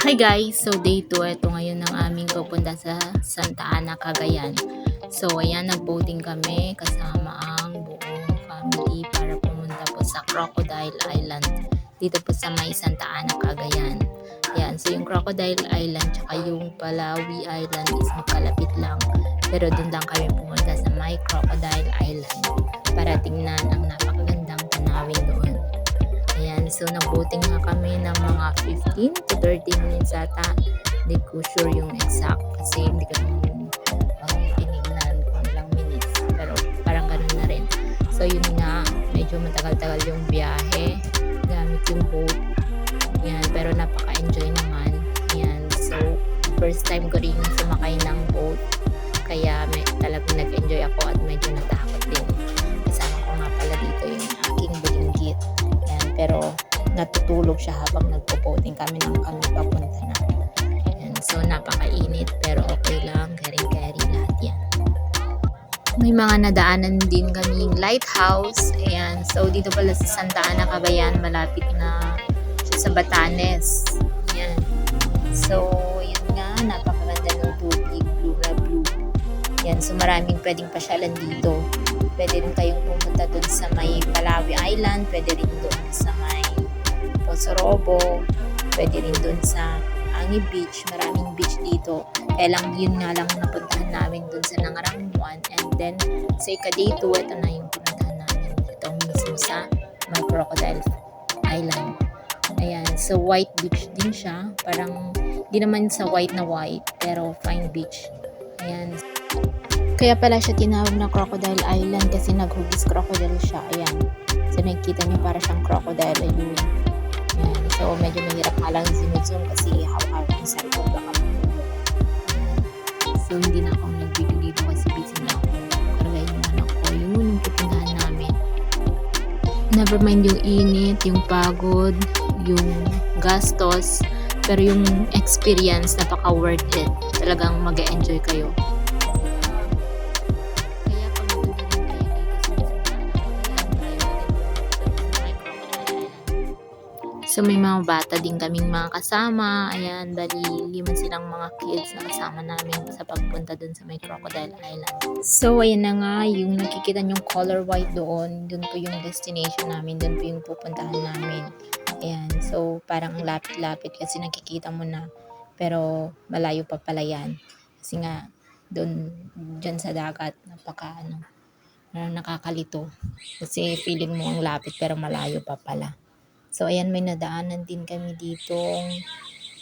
Hi guys! So day 2, ito ngayon ang aming pupunta sa Santa Ana, Cagayan. So ayan, nag-boating kami kasama ang buong family para pumunta po sa Crocodile Island. Dito po sa may Santa Ana, Cagayan. Ayan, so yung Crocodile Island tsaka yung Palawi Island is magkalapit lang. Pero dun lang kami pumunta sa may Crocodile Island para tingnan ang napakagandang tanawin doon. Ayan, so nag-boating nga kami ng mga 15 to 30 minutes ata. Hindi ko sure yung exact kasi hindi ko tinignan kung ilang minutes. Pero parang ganun na rin. So yun nga, medyo matagal-tagal yung biyahe gamit yung boat. Ayan, pero napaka-enjoy naman. Ayan, so first time ko rin sumakay ng boat. Kaya talagang nag-enjoy ako at medyo natakot din. Kasama ko nga pala dito yung aking bulinggit. Pero natutulog siya habang nagpo-boating kami papunta na. Ayan, so napakainit pero okay lang, carry lahat yan. May mga nadaanan din kaming lighthouse. Ayan, so dito pala sa Santa Ana, Cagayan, malapit na siya sa Batanes. Ayan, so yun nga, napakaganda ng tubig, blue na blue. Ayan, so maraming pwedeng pasyalan dito. Pwede rin kayong pumunta dun sa may Palawi Island, pwede rin dun sa may Posorobo, pwede rin dun sa Angi Beach, maraming beach dito. Kaya lang yun nga lang napuntahan namin dun sa Nangarammuan, and then sa ika-day 2, ito na yung pinuntahan namin. Ito mismo sa may Crocodile Island. Ayan, so white beach din siya, parang di naman sa white na white, pero fine beach. Ayan. Kaya pala siya tinawag na Crocodile Island kasi naghugis crocodile siya. Ayan. So nakikita niyo para siyang crocodile. Ayun. Ayan. So medyo mahirap nga lang zoom kasi hawak yung cellphone baka mahulog. So hindi na ako nag-video dito kasi busy na ako. Karagayin yung anak ko. Yun yung pupuntahan namin. Never mind yung init, yung pagod, yung gastos. Pero yung experience, napaka worth it. Talagang mag-e-enjoy kayo. So may mga bata din kaming mga kasama. Ayan, bali 5 silang mga kids na kasama namin sa pagpunta dun sa may Crocodile Island. So ayan na nga, yung nakikita yung color white doon, dun po yung destination namin, dun po yung pupuntahan namin. Ayan, so parang lapit-lapit kasi nakikita mo na, pero malayo pa pala yan. Kasi nga, dyan sa dagat, nakakalito. Kasi feeling mo ang lapit pero malayo pa pala. So, ayan, may nadaanan din kami dito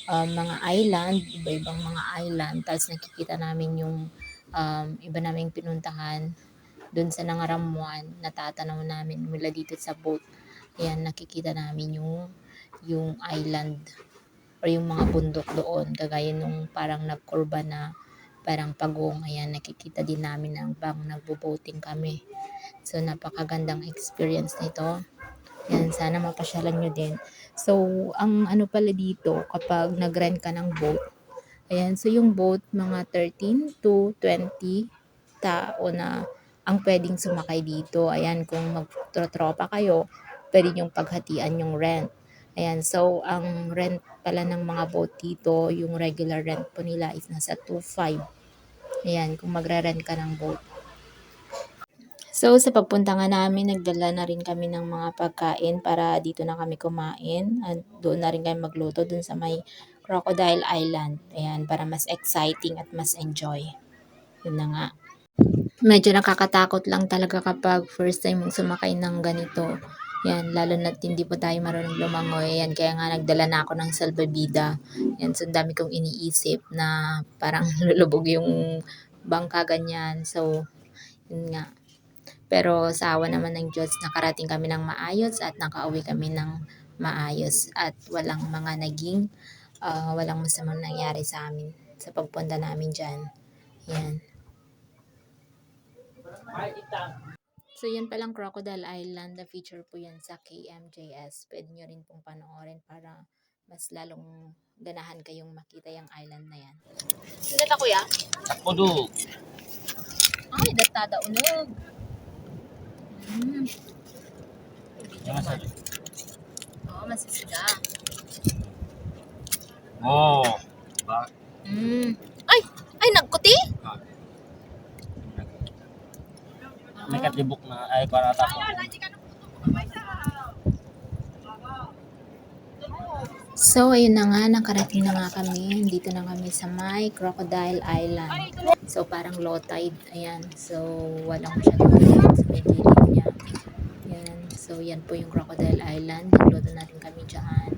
mga island, iba-ibang mga island. Tapos nakikita namin yung iba naming pinuntahan doon sa Nangarammuan. Natatanaw namin mula dito sa boat. Ayan, nakikita namin yung island or yung mga bundok doon. Kagaya nung parang nagkurba na parang pagong. Ayan, nakikita din namin bang nagbo-boating kami. So, napakagandang experience nito. Yan, sana mapasyalan nyo din. So, ang ano pala dito, kapag nag-rent ka ng boat, ayan, so yung boat, mga 13 to 20 tao na ang pwedeng sumakay dito. Ayan, kung magtrotropa kayo, pwede yung paghatian yung rent. Ayan, so ang rent pala ng mga boat dito, yung regular rent po nila is nasa 2.5. Ayan, kung magre-rent ka ng boat. So, sa pagpunta nga namin, nagdala na rin kami ng mga pagkain para dito na kami kumain. At doon na rin kami magluto doon sa may Crocodile Island. Ayan, para mas exciting at mas enjoy. Yun na nga. Medyo nakakatakot lang talaga kapag first time mong sumakay ng ganito. Yan, lalo na hindi pa tayo marunong lumangoy. Yan, kaya nga nagdala na ako ng salbabida. Yan, so dami kong iniisip na parang lulubog yung bangka ganyan. So, yun nga. Pero sa awa naman ng Diyos, nakarating kami ng maayos at nakauwi kami ng maayos at walang walang masamang nangyari sa amin sa pagpunta namin dyan. Yan. So yan palang Crocodile Island, na feature po yan sa KMJS. Pwede nyo rin pong panoorin para mas lalong ganahan kayong makita yung island na yan. Sino kuya? Kudu. Ay, datada unog. Oo, masisiga. Oo. Ba? Ay! Ay, nagkuti? May katibok na ay para tapo. So, ayun na nga, nakarating na nga kami. Dito na kami sa may Crocodile Island. So, parang low tide. Ayan. So, walang masyadong tubig sa may gilid niya. Ayan. So, yan po yung Crocodile Island. Nagloto natin kami dyan.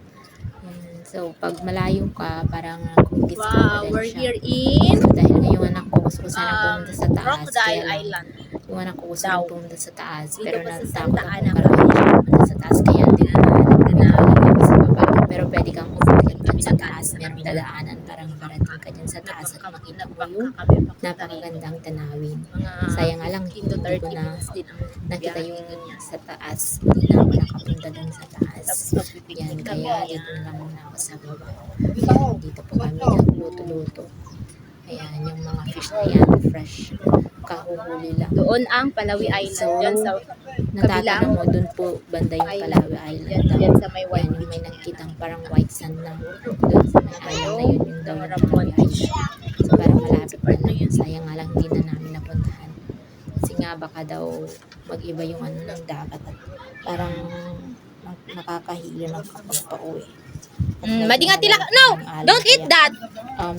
Ayan. So, pag malayo ka, parang kugis Wow, crocodile we're siya. here in So, dahil nga yung anak ko gusto ko sanang pumunta sa taas. Crocodile Kaya lang, Island. yung anak ko gusto Daw. rin pumunta sa taas. Dito Pero pa sa natakot Santa ako Ana, karamihan siya pumunta sa taas. Kaya dinaanan ko sa baba. Pero pwede kang umakyat dyan sa taas. Merong dadaanan parang parating ka dyan sa taas at makita mo yung napakagandang tanawin. Sayang nga lang, hindi ko na nakita yung sa taas. Hindi na ako nakapunta dun sa taas. Yan, kaya dito na lang muna ako sa baba. Yan, dito po kami nagluto-luto. Ayan, yung mga fish na yan, fresh. Kahuhuli lang. Doon ang Palawi Island. So, Diyan sa natatanong mo, dun po banda yung Palawi Island. Diyan sa may Yan, white yung may nakikitang parang white sand na doon sa may island na yun, yung daw yung Palawi Island. So, parang malapit pa lang. Sayang nga lang, hindi na namin napuntahan. Kasi nga, baka daw mag-iba yung ano ng dagat at parang nakakahilo ng kapag pauwi. Madingat tila. No! Don't eat that!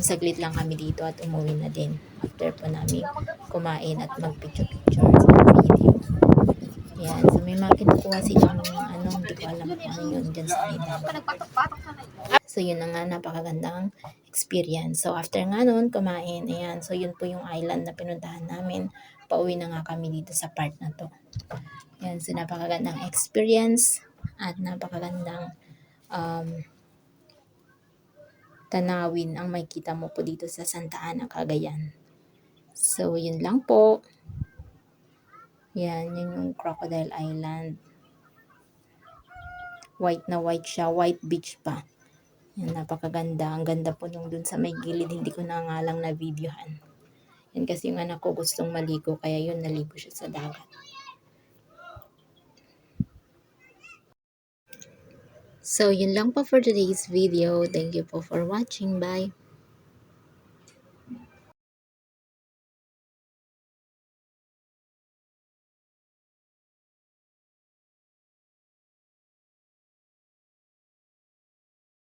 Saglit lang kami dito at umuwi na din. After po namin kumain at mag-picture-picture sa video. Yan. So, may mga kinukuha silang ano, hindi ko alam kung ano yun dyan sa may dagat. So, yun na nga, napakagandang experience. So, after nga nun, kumain. Ayan. So, yun po yung island na pinuntahan namin. Pauwi na nga kami dito sa part na to. Yan. So, napakagandang experience at napakagandang tanawin ang makikita mo po dito sa Santa Ana, Cagayan. So, yun lang po. Yan, yun yung Crocodile Island. White na white siya, white beach pa. Yan, napakaganda. Ang ganda po nung dun sa may gilid, hindi ko na nga lang na videohan. Yan kasi yung anak ko gustong maligo, kaya yun, naligo siya sa dagat. So, yun lang po for today's video. Thank you po for watching. Bye!